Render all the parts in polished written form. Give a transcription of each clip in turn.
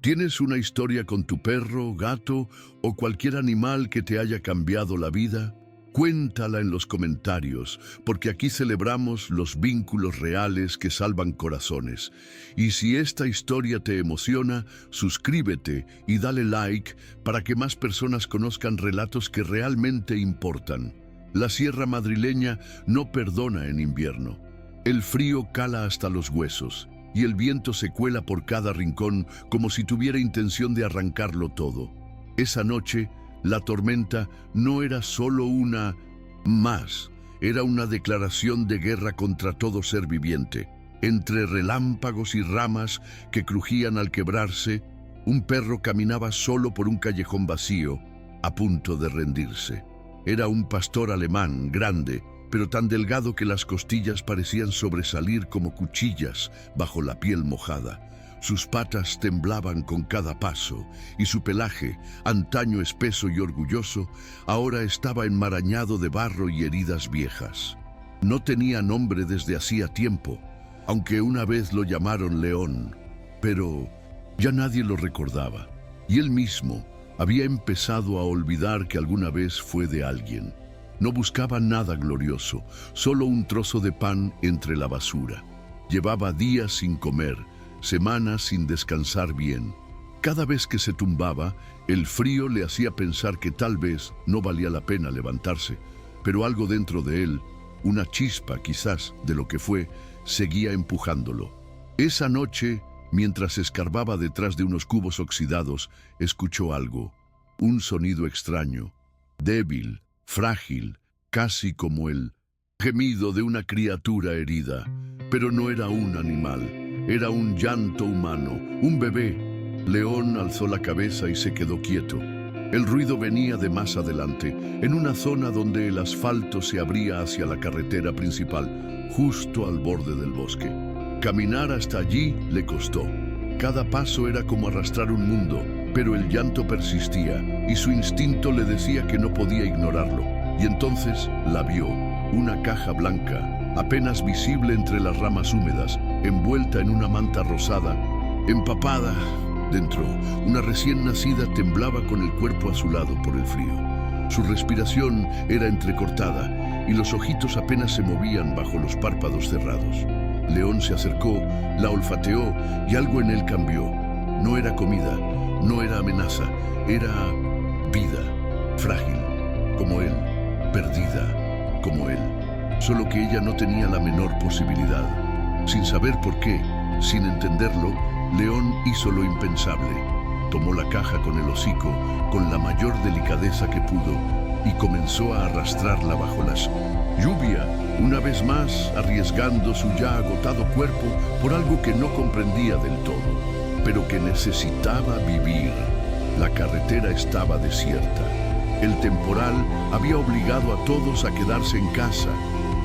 ¿Tienes una historia con tu perro, gato o cualquier animal que te haya cambiado la vida? Cuéntala en los comentarios, porque aquí celebramos los vínculos reales que salvan corazones. Y si esta historia te emociona, suscríbete y dale like para que más personas conozcan relatos que realmente importan. La sierra madrileña no perdona en invierno. El frío cala hasta los huesos y el viento se cuela por cada rincón como si tuviera intención de arrancarlo todo. Esa noche, la tormenta no era solo una más, era una declaración de guerra contra todo ser viviente. Entre relámpagos y ramas que crujían al quebrarse, un perro caminaba solo por un callejón vacío, a punto de rendirse. Era un pastor alemán, grande, pero tan delgado que las costillas parecían sobresalir como cuchillas bajo la piel mojada. Sus patas temblaban con cada paso, y su pelaje, antaño espeso y orgulloso, ahora estaba enmarañado de barro y heridas viejas. No tenía nombre desde hacía tiempo, aunque una vez lo llamaron León, pero ya nadie lo recordaba, y él mismo había empezado a olvidar que alguna vez fue de alguien. No buscaba nada glorioso, solo un trozo de pan entre la basura. Llevaba días sin comer, semanas sin descansar bien. Cada vez que se tumbaba, el frío le hacía pensar que tal vez no valía la pena levantarse, pero algo dentro de él, una chispa quizás de lo que fue, seguía empujándolo. Esa noche, mientras escarbaba detrás de unos cubos oxidados, escuchó algo, un sonido extraño, débil, frágil, casi como el gemido de una criatura herida, pero no era un animal. Era un llanto humano, un bebé. León alzó la cabeza y se quedó quieto. El ruido venía de más adelante, en una zona donde el asfalto se abría hacia la carretera principal, justo al borde del bosque. Caminar hasta allí le costó. Cada paso era como arrastrar un mundo, pero el llanto persistía y su instinto le decía que no podía ignorarlo. Y entonces la vio, una caja blanca, apenas visible entre las ramas húmedas, envuelta en una manta rosada, empapada. Dentro, una recién nacida temblaba con el cuerpo azulado por el frío. Su respiración era entrecortada y los ojitos apenas se movían bajo los párpados cerrados. León se acercó, la olfateó y algo en él cambió. No era comida, no era amenaza, era vida, frágil, como él, perdida, como él. Solo que ella no tenía la menor posibilidad. Sin saber por qué, sin entenderlo, León hizo lo impensable. Tomó la caja con el hocico, con la mayor delicadeza que pudo, y comenzó a arrastrarla bajo la lluvia, una vez más arriesgando su ya agotado cuerpo por algo que no comprendía del todo, pero que necesitaba vivir. La carretera estaba desierta. El temporal había obligado a todos a quedarse en casa,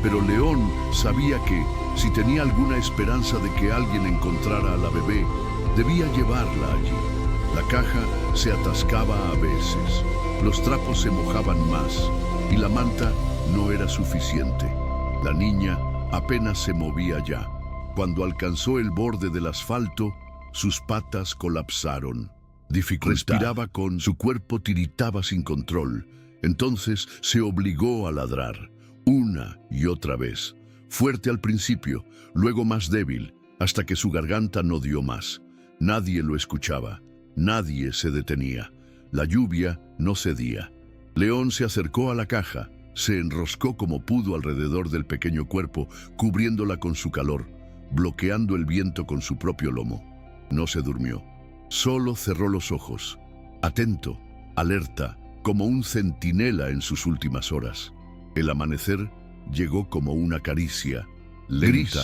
pero León sabía que, si tenía alguna esperanza de que alguien encontrara a la bebé, debía llevarla allí. La caja se atascaba a veces, los trapos se mojaban más y la manta no era suficiente. La niña apenas se movía ya. Cuando alcanzó el borde del asfalto, sus patas colapsaron. Respiraba con su cuerpo, tiritaba sin control. Entonces se obligó a ladrar, una y otra vez. Fuerte al principio, luego más débil, hasta que su garganta no dio más. Nadie lo escuchaba, nadie se detenía. La lluvia no cedía. León se acercó a la caja, se enroscó como pudo alrededor del pequeño cuerpo, cubriéndola con su calor, bloqueando el viento con su propio lomo. No se durmió, solo cerró los ojos, atento, alerta, como un centinela en sus últimas horas. El amanecer llegó como una caricia, lenta.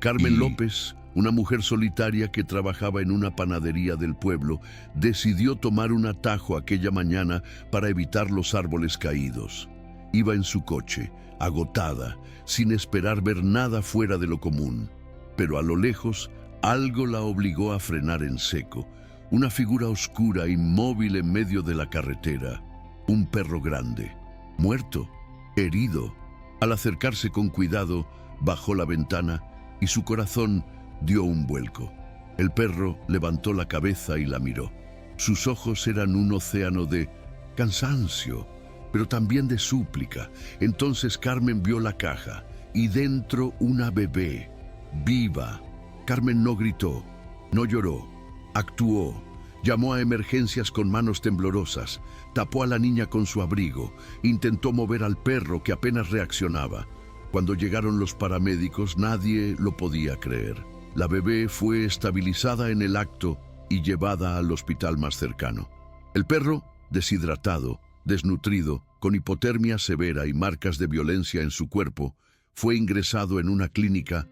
Carmen López, una mujer solitaria que trabajaba en una panadería del pueblo, decidió tomar un atajo aquella mañana para evitar los árboles caídos. Iba en su coche, agotada, sin esperar ver nada fuera de lo común. Pero a lo lejos, algo la obligó a frenar en seco. Una figura oscura, inmóvil en medio de la carretera. Un perro grande, muerto, herido. Al acercarse con cuidado, bajó la ventana y su corazón dio un vuelco. El perro levantó la cabeza y la miró. Sus ojos eran un océano de cansancio, pero también de súplica. Entonces Carmen vio la caja y dentro una bebé, viva. Carmen no gritó, no lloró, actuó. Llamó a emergencias con manos temblorosas, tapó a la niña con su abrigo, intentó mover al perro que apenas reaccionaba. Cuando llegaron los paramédicos, nadie lo podía creer. La bebé fue estabilizada en el acto y llevada al hospital más cercano. El perro, deshidratado, desnutrido, con hipotermia severa y marcas de violencia en su cuerpo, fue ingresado en una clínica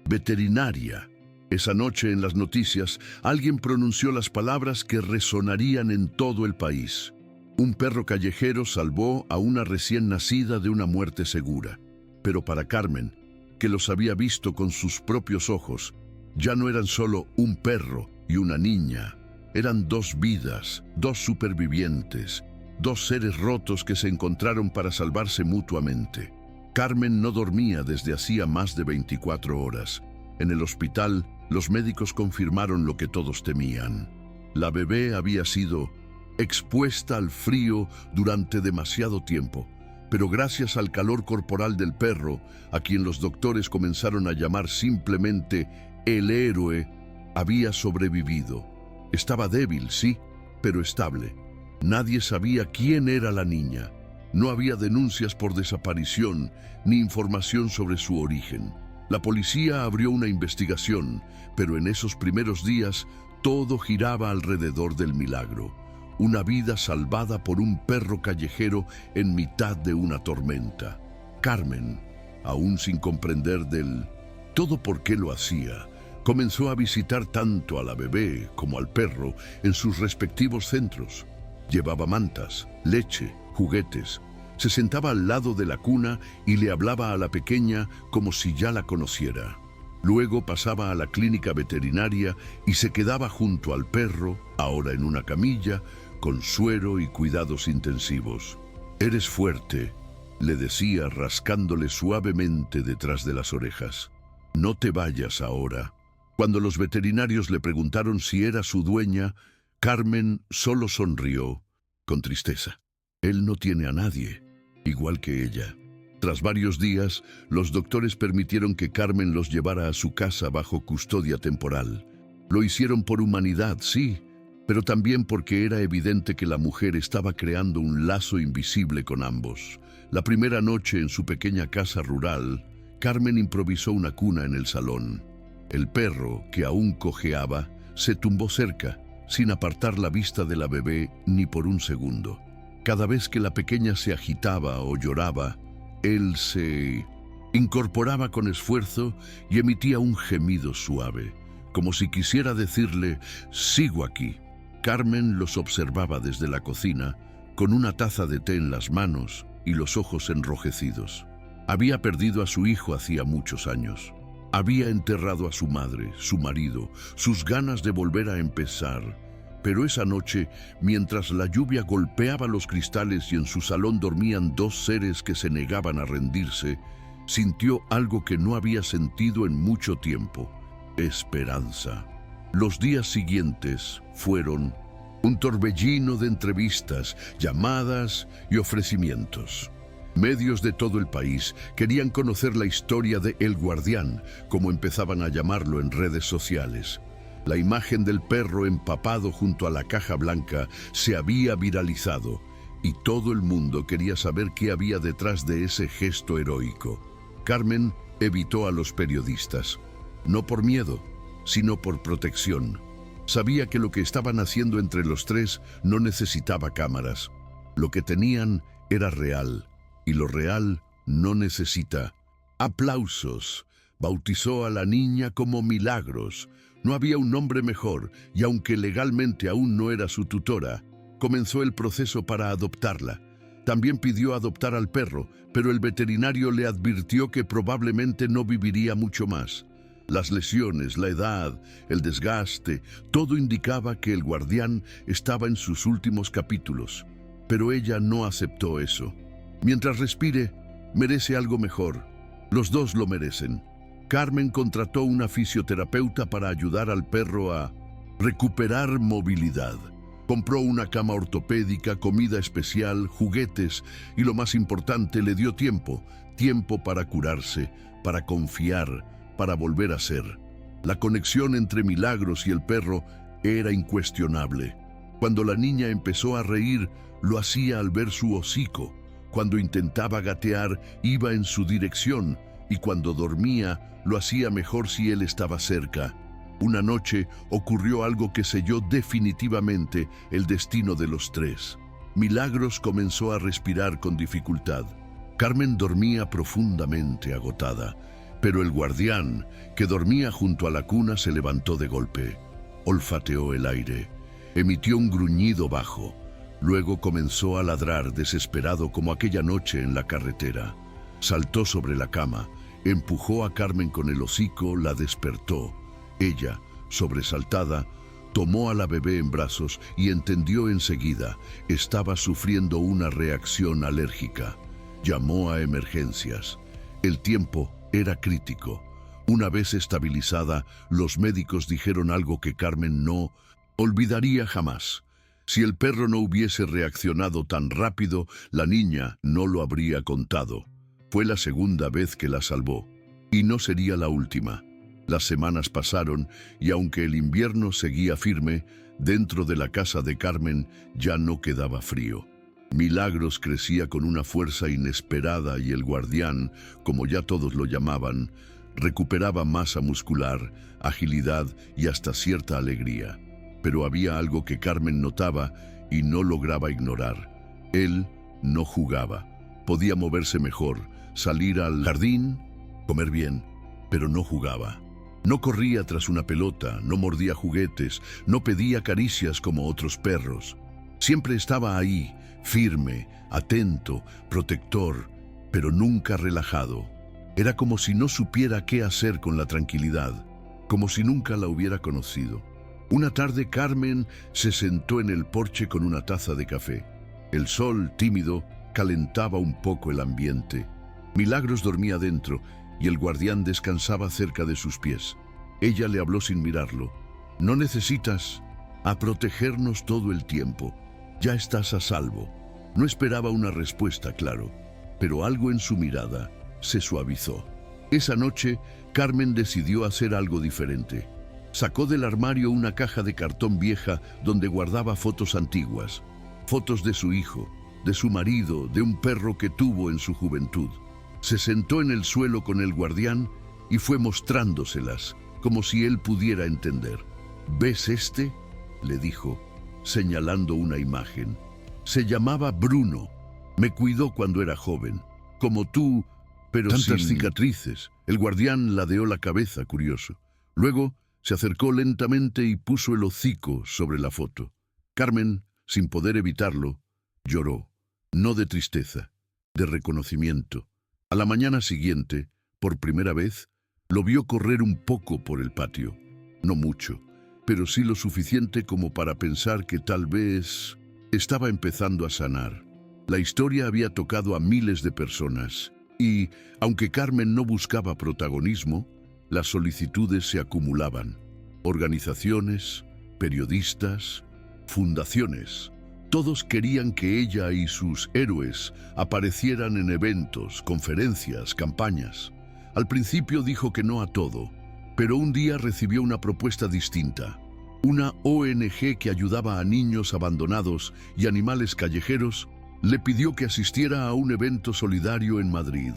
veterinaria. Esa noche en las noticias, alguien pronunció las palabras que resonarían en todo el país. Un perro callejero salvó a una recién nacida de una muerte segura. Pero para Carmen, que los había visto con sus propios ojos, ya no eran solo un perro y una niña. Eran dos vidas, dos supervivientes, dos seres rotos que se encontraron para salvarse mutuamente. Carmen no dormía desde hacía más de 24 horas. En el hospital, los médicos confirmaron lo que todos temían. La bebé había sido expuesta al frío durante demasiado tiempo, pero gracias al calor corporal del perro, a quien los doctores comenzaron a llamar simplemente el héroe, había sobrevivido. Estaba débil, sí, pero estable. Nadie sabía quién era la niña. No había denuncias por desaparición ni información sobre su origen. La policía abrió una investigación, pero en esos primeros días todo giraba alrededor del milagro. Una vida salvada por un perro callejero en mitad de una tormenta. Carmen, aún sin comprender del todo por qué lo hacía, comenzó a visitar tanto a la bebé como al perro en sus respectivos centros. Llevaba mantas, leche, juguetes. Se sentaba al lado de la cuna y le hablaba a la pequeña como si ya la conociera. Luego pasaba a la clínica veterinaria y se quedaba junto al perro, ahora en una camilla, con suero y cuidados intensivos. «Eres fuerte», le decía rascándole suavemente detrás de las orejas. «No te vayas ahora». Cuando los veterinarios le preguntaron si era su dueña, Carmen solo sonrió con tristeza. Él no tiene a nadie, igual que ella. Tras varios días, los doctores permitieron que Carmen los llevara a su casa bajo custodia temporal. Lo hicieron por humanidad, sí, pero también porque era evidente que la mujer estaba creando un lazo invisible con ambos. La primera noche en su pequeña casa rural, Carmen improvisó una cuna en el salón. El perro, que aún cojeaba, se tumbó cerca, sin apartar la vista de la bebé ni por un segundo. Cada vez que la pequeña se agitaba o lloraba, él se incorporaba con esfuerzo y emitía un gemido suave, como si quisiera decirle, «Sigo aquí». Carmen los observaba desde la cocina, con una taza de té en las manos y los ojos enrojecidos. Había perdido a su hijo hacía muchos años. Había enterrado a su madre, su marido, sus ganas de volver a empezar. Pero esa noche, mientras la lluvia golpeaba los cristales y en su salón dormían dos seres que se negaban a rendirse, sintió algo que no había sentido en mucho tiempo: esperanza. Los días siguientes fueron un torbellino de entrevistas, llamadas y ofrecimientos. Medios de todo el país querían conocer la historia de El Guardián, como empezaban a llamarlo en redes sociales. La imagen del perro empapado junto a la caja blanca se había viralizado y todo el mundo quería saber qué había detrás de ese gesto heroico. Carmen evitó a los periodistas, no por miedo, sino por protección. Sabía que lo que estaban haciendo entre los tres no necesitaba cámaras. Lo que tenían era real, y lo real no necesita aplausos. Bautizó a la niña como Milagros. No había un nombre mejor, y aunque legalmente aún no era su tutora, comenzó el proceso para adoptarla. También pidió adoptar al perro, pero el veterinario le advirtió que probablemente no viviría mucho más. Las lesiones, la edad, el desgaste, todo indicaba que el guardián estaba en sus últimos capítulos. Pero ella no aceptó eso. Mientras respire, merece algo mejor. Los dos lo merecen. Carmen contrató una fisioterapeuta para ayudar al perro a recuperar movilidad. Compró una cama ortopédica, comida especial, juguetes y lo más importante, le dio tiempo para curarse, para confiar, para volver a ser. La conexión entre Milagros y el perro era incuestionable. Cuando la niña empezó a reír, lo hacía al ver su hocico. Cuando intentaba gatear, iba en su dirección, y cuando dormía, lo hacía mejor si él estaba cerca. Una noche ocurrió algo que selló definitivamente el destino de los tres. Milagros comenzó a respirar con dificultad. Carmen dormía profundamente agotada, pero el guardián, que dormía junto a la cuna, se levantó de golpe. Olfateó el aire. Emitió un gruñido bajo. Luego comenzó a ladrar desesperado como aquella noche en la carretera. Saltó sobre la cama, empujó a Carmen con el hocico, la despertó. Ella, sobresaltada, tomó a la bebé en brazos y entendió enseguida, estaba sufriendo una reacción alérgica. Llamó a emergencias. El tiempo era crítico. Una vez estabilizada, los médicos dijeron algo que Carmen no olvidaría jamás. Si el perro no hubiese reaccionado tan rápido, la niña no lo habría contado. Fue la segunda vez que la salvó, y no sería la última. Las semanas pasaron, y aunque el invierno seguía firme, dentro de la casa de Carmen ya no quedaba frío. Milagros crecía con una fuerza inesperada y el guardián, como ya todos lo llamaban, recuperaba masa muscular, agilidad y hasta cierta alegría. Pero había algo que Carmen notaba y no lograba ignorar. Él no jugaba. Podía moverse mejor, salir al jardín, comer bien, pero no jugaba. No corría tras una pelota, no mordía juguetes, no pedía caricias como otros perros. Siempre estaba ahí, firme, atento, protector, pero nunca relajado. Era como si no supiera qué hacer con la tranquilidad, como si nunca la hubiera conocido. Una tarde Carmen se sentó en el porche con una taza de café. El sol, tímido, calentaba un poco el ambiente. Milagros dormía dentro y el guardián descansaba cerca de sus pies. Ella le habló sin mirarlo. «No necesitas protegernos todo el tiempo. Ya estás a salvo». No esperaba una respuesta, claro, pero algo en su mirada se suavizó. Esa noche, Carmen decidió hacer algo diferente. Sacó del armario una caja de cartón vieja donde guardaba fotos antiguas. Fotos de su hijo, de su marido, de un perro que tuvo en su juventud. Se sentó en el suelo con el guardián y fue mostrándoselas, como si él pudiera entender. «¿Ves este?», le dijo, señalando una imagen. «Se llamaba Bruno. Me cuidó cuando era joven. Como tú, pero tantas cicatrices». El guardián ladeó la cabeza, curioso. Luego se acercó lentamente y puso el hocico sobre la foto. Carmen, sin poder evitarlo, lloró. No de tristeza, de reconocimiento. A la mañana siguiente, por primera vez, lo vio correr un poco por el patio. No mucho, pero sí lo suficiente como para pensar que tal vez estaba empezando a sanar. La historia había tocado a miles de personas y, aunque Carmen no buscaba protagonismo, las solicitudes se acumulaban. Organizaciones, periodistas, fundaciones. Todos querían que ella y sus héroes aparecieran en eventos, conferencias, campañas. Al principio dijo que no a todo, pero un día recibió una propuesta distinta. Una ONG que ayudaba a niños abandonados y animales callejeros le pidió que asistiera a un evento solidario en Madrid.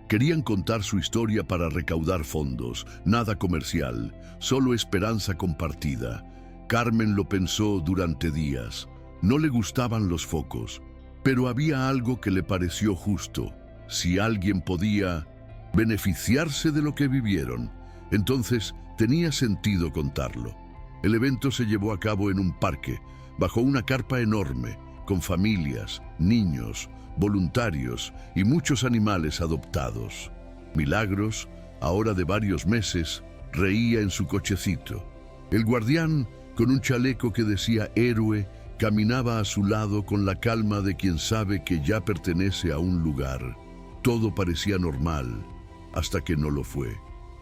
Querían contar su historia para recaudar fondos, nada comercial, solo esperanza compartida. Carmen lo pensó durante días. No le gustaban los focos, pero había algo que le pareció justo. Si alguien podía beneficiarse de lo que vivieron, entonces tenía sentido contarlo. El evento se llevó a cabo en un parque, bajo una carpa enorme, con familias, niños, voluntarios y muchos animales adoptados. Milagros, ahora de varios meses, reía en su cochecito. El guardián, con un chaleco que decía héroe, caminaba a su lado con la calma de quien sabe que ya pertenece a un lugar. Todo parecía normal, hasta que no lo fue.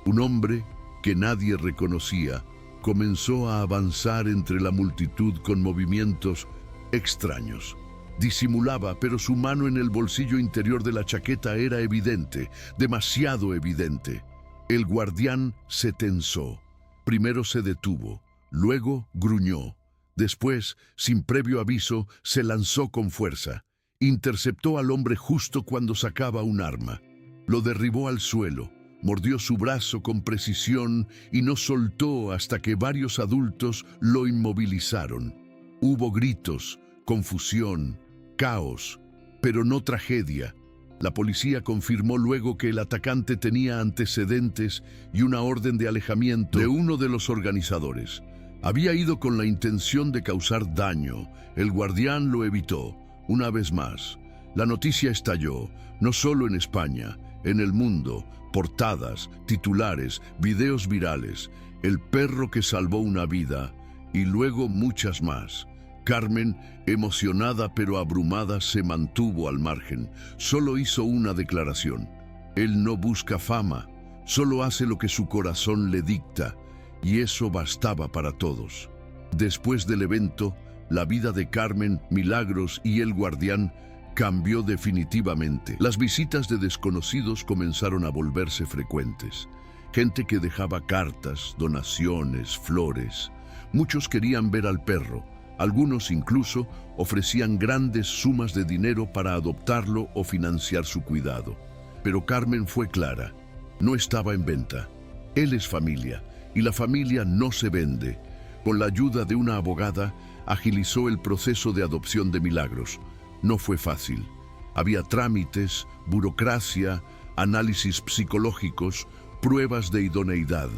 Un hombre que nadie reconocía comenzó a avanzar entre la multitud con movimientos extraños. Disimulaba, pero su mano en el bolsillo interior de la chaqueta era evidente, demasiado evidente. El guardián se tensó. Primero se detuvo, luego gruñó. Después, sin previo aviso, se lanzó con fuerza. Interceptó al hombre justo cuando sacaba un arma. Lo derribó al suelo, mordió su brazo con precisión y no soltó hasta que varios adultos lo inmovilizaron. Hubo gritos, confusión, caos, pero no tragedia. La policía confirmó luego que el atacante tenía antecedentes y una orden de alejamiento de uno de los organizadores. Había ido con la intención de causar daño. El guardián lo evitó. Una vez más, la noticia estalló, no solo en España, en el mundo, portadas, titulares, videos virales, el perro que salvó una vida y luego muchas más. Carmen, emocionada pero abrumada, se mantuvo al margen. Solo hizo una declaración. Él no busca fama, solo hace lo que su corazón le dicta, y eso bastaba para todos. Después del evento, la vida de Carmen, Milagros y el guardián cambió definitivamente. Las visitas de desconocidos comenzaron a volverse frecuentes. Gente que dejaba cartas, donaciones, flores. Muchos querían ver al perro. Algunos incluso ofrecían grandes sumas de dinero para adoptarlo o financiar su cuidado. Pero Carmen fue clara. No estaba en venta. Él es familia, y la familia no se vende. Con la ayuda de una abogada, agilizó el proceso de adopción de Milagros. No fue fácil. Había trámites, burocracia, análisis psicológicos, pruebas de idoneidad.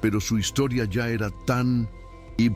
Pero su historia ya era tan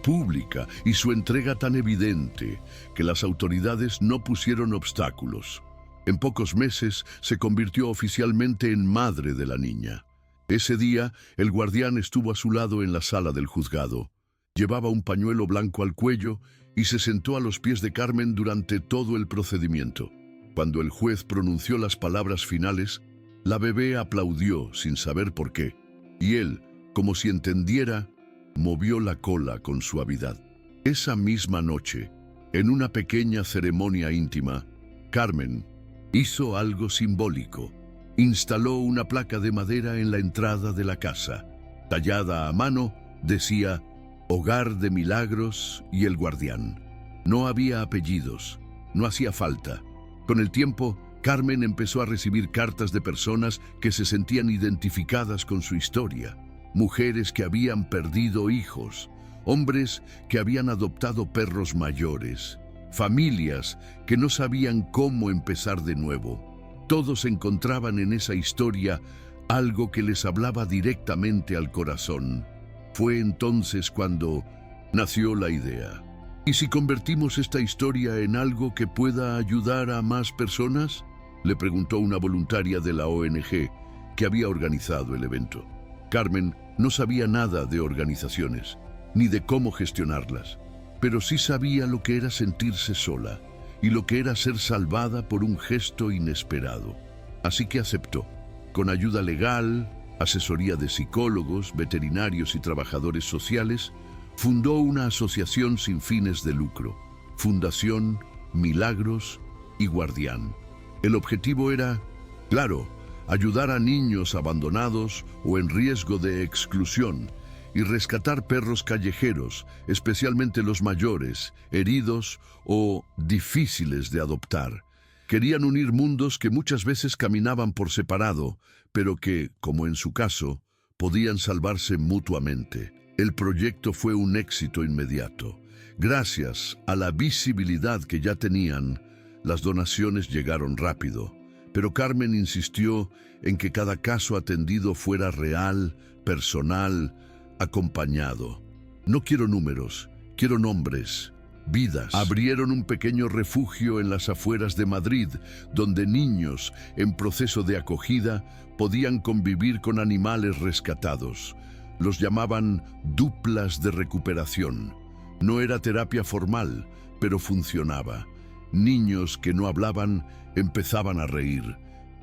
pública y su entrega tan evidente que las autoridades no pusieron obstáculos. En pocos meses se convirtió oficialmente en madre de la niña. Ese día, el guardián estuvo a su lado en la sala del juzgado. Llevaba un pañuelo blanco al cuello y se sentó a los pies de Carmen durante todo el procedimiento. Cuando el juez pronunció las palabras finales, la bebé aplaudió sin saber por qué, y él, como si entendiera, movió la cola con suavidad. Esa misma noche, en una pequeña ceremonia íntima, Carmen hizo algo simbólico. Instaló una placa de madera en la entrada de la casa. Tallada a mano, decía Hogar de Milagros y el Guardián. No había apellidos, no hacía falta. Con el tiempo, Carmen empezó a recibir cartas de personas que se sentían identificadas con su historia. Mujeres que habían perdido hijos, hombres que habían adoptado perros mayores, familias que no sabían cómo empezar de nuevo. Todos encontraban en esa historia algo que les hablaba directamente al corazón. Fue entonces cuando nació la idea. ¿Y si convertimos esta historia en algo que pueda ayudar a más personas?, le preguntó una voluntaria de la ONG que había organizado el evento. Carmen no sabía nada de organizaciones, ni de cómo gestionarlas, pero sí sabía lo que era sentirse sola y lo que era ser salvada por un gesto inesperado. Así que aceptó. Con ayuda legal, asesoría de psicólogos, veterinarios y trabajadores sociales, fundó una asociación sin fines de lucro, Fundación Milagros y Guardián. El objetivo era, claro, ayudar a niños abandonados o en riesgo de exclusión y rescatar perros callejeros, especialmente los mayores, heridos o difíciles de adoptar. Querían unir mundos que muchas veces caminaban por separado, pero que, como en su caso, podían salvarse mutuamente. El proyecto fue un éxito inmediato. Gracias a la visibilidad que ya tenían, las donaciones llegaron rápido. Pero Carmen insistió en que cada caso atendido fuera real, personal, acompañado. No quiero números, quiero nombres, vidas. Abrieron un pequeño refugio en las afueras de Madrid, donde niños en proceso de acogida podían convivir con animales rescatados. Los llamaban duplas de recuperación. No era terapia formal, pero funcionaba. Niños que no hablaban empezaban a reír.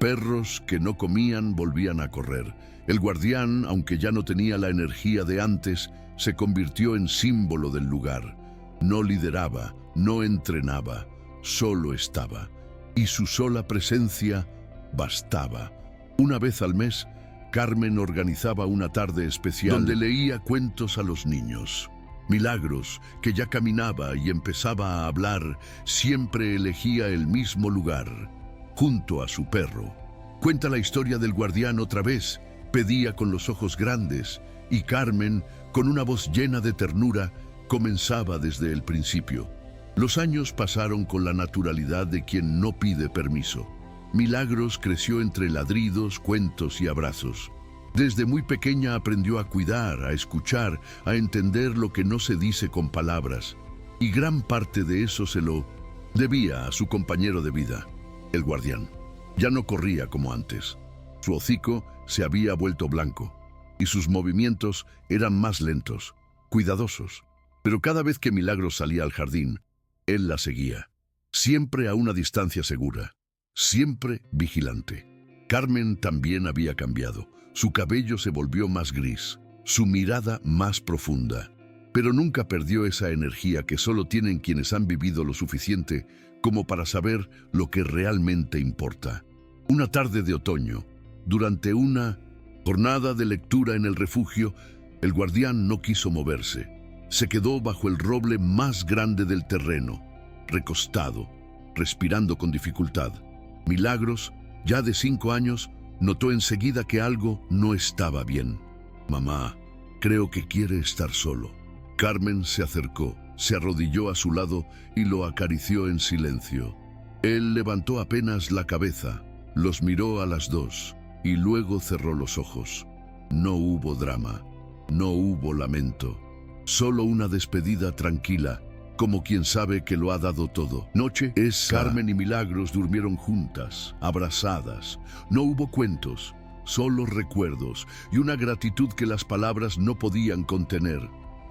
perros que no comían volvían a correr. El guardián, aunque ya no tenía la energía de antes, se convirtió en símbolo del lugar. No lideraba, no entrenaba, solo estaba. Y su sola presencia bastaba. Una vez al mes, Carmen organizaba una tarde especial donde leía cuentos a los niños. Milagros, que ya caminaba y empezaba a hablar, siempre elegía el mismo lugar, junto a su perro. Cuenta la historia del guardián otra vez, pedía con los ojos grandes, y Carmen, con una voz llena de ternura, comenzaba desde el principio. Los años pasaron con la naturalidad de quien no pide permiso. Milagros creció entre ladridos, cuentos y abrazos. Desde muy pequeña aprendió a cuidar, a escuchar, a entender lo que no se dice con palabras. Y gran parte de eso se lo debía a su compañero de vida, el guardián. Ya no corría como antes. Su hocico se había vuelto blanco y sus movimientos eran más lentos, cuidadosos. Pero cada vez que Milagros salía al jardín, él la seguía, siempre a una distancia segura, siempre vigilante. Carmen también había cambiado. Su cabello se volvió más gris, su mirada más profunda, pero nunca perdió esa energía que solo tienen quienes han vivido lo suficiente como para saber lo que realmente importa. Una tarde de otoño, durante una jornada de lectura en el refugio, el guardián no quiso moverse. Se quedó bajo el roble más grande del terreno, recostado, respirando con dificultad. Milagros, ya de 5 años, notó enseguida que algo no estaba bien. «Mamá, creo que quiere estar solo». Carmen se acercó, se arrodilló a su lado y lo acarició en silencio. Él levantó apenas la cabeza, los miró a las dos y luego cerró los ojos. No hubo drama, no hubo lamento, solo una despedida tranquila, como quien sabe que lo ha dado todo. Noche Carmen y Milagros durmieron juntas, abrazadas. No hubo cuentos, solo recuerdos y una gratitud que las palabras no podían contener.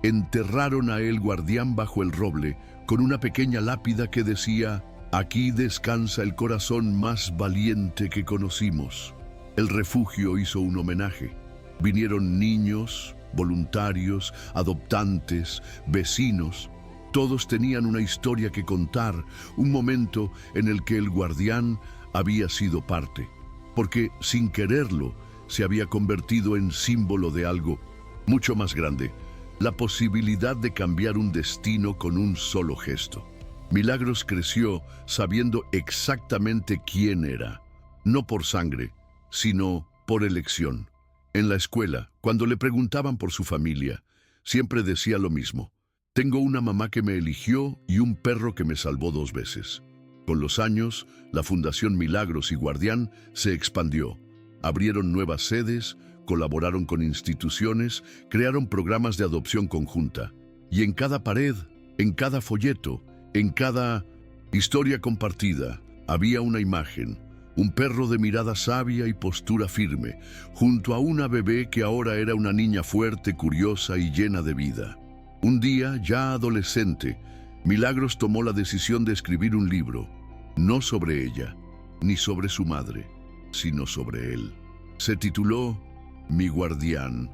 Enterraron a el guardián bajo el roble con una pequeña lápida que decía: «Aquí descansa el corazón más valiente que conocimos». El refugio hizo un homenaje. Vinieron niños, voluntarios, adoptantes, vecinos. Todos tenían una historia que contar, un momento en el que el guardián había sido parte, porque sin quererlo se había convertido en símbolo de algo mucho más grande, la posibilidad de cambiar un destino con un solo gesto. Milagros creció sabiendo exactamente quién era, no por sangre, sino por elección. En la escuela, cuando le preguntaban por su familia, siempre decía lo mismo: «Tengo una mamá que me eligió y un perro que me salvó 2 veces». Con los años, la Fundación Milagros y Guardián se expandió. Abrieron nuevas sedes, colaboraron con instituciones, crearon programas de adopción conjunta. Y en cada pared, en cada folleto, en cada historia compartida, había una imagen: un perro de mirada sabia y postura firme, junto a una bebé que ahora era una niña fuerte, curiosa y llena de vida. Un día, ya adolescente, Milagros tomó la decisión de escribir un libro, no sobre ella, ni sobre su madre, sino sobre él. Se tituló Mi guardián,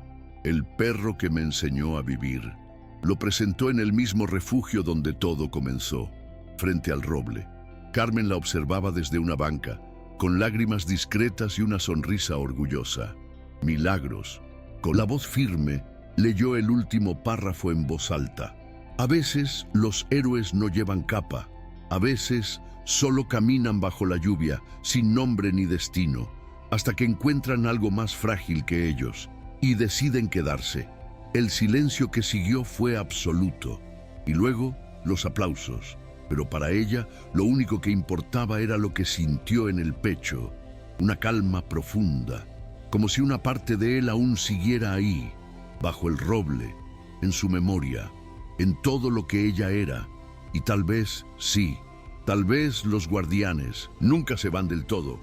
el perro que me enseñó a vivir. Lo presentó en el mismo refugio donde todo comenzó, frente al roble. Carmen la observaba desde una banca, con lágrimas discretas y una sonrisa orgullosa. Milagros, con la voz firme, leyó el último párrafo en voz alta. A veces los héroes no llevan capa, a veces solo caminan bajo la lluvia, sin nombre ni destino, hasta que encuentran algo más frágil que ellos y deciden quedarse. El silencio que siguió fue absoluto, y luego los aplausos, pero para ella lo único que importaba era lo que sintió en el pecho, una calma profunda, como si una parte de él aún siguiera ahí, bajo el roble, en su memoria, en todo lo que ella era. Y tal vez, sí, tal vez los guardianes nunca se van del todo,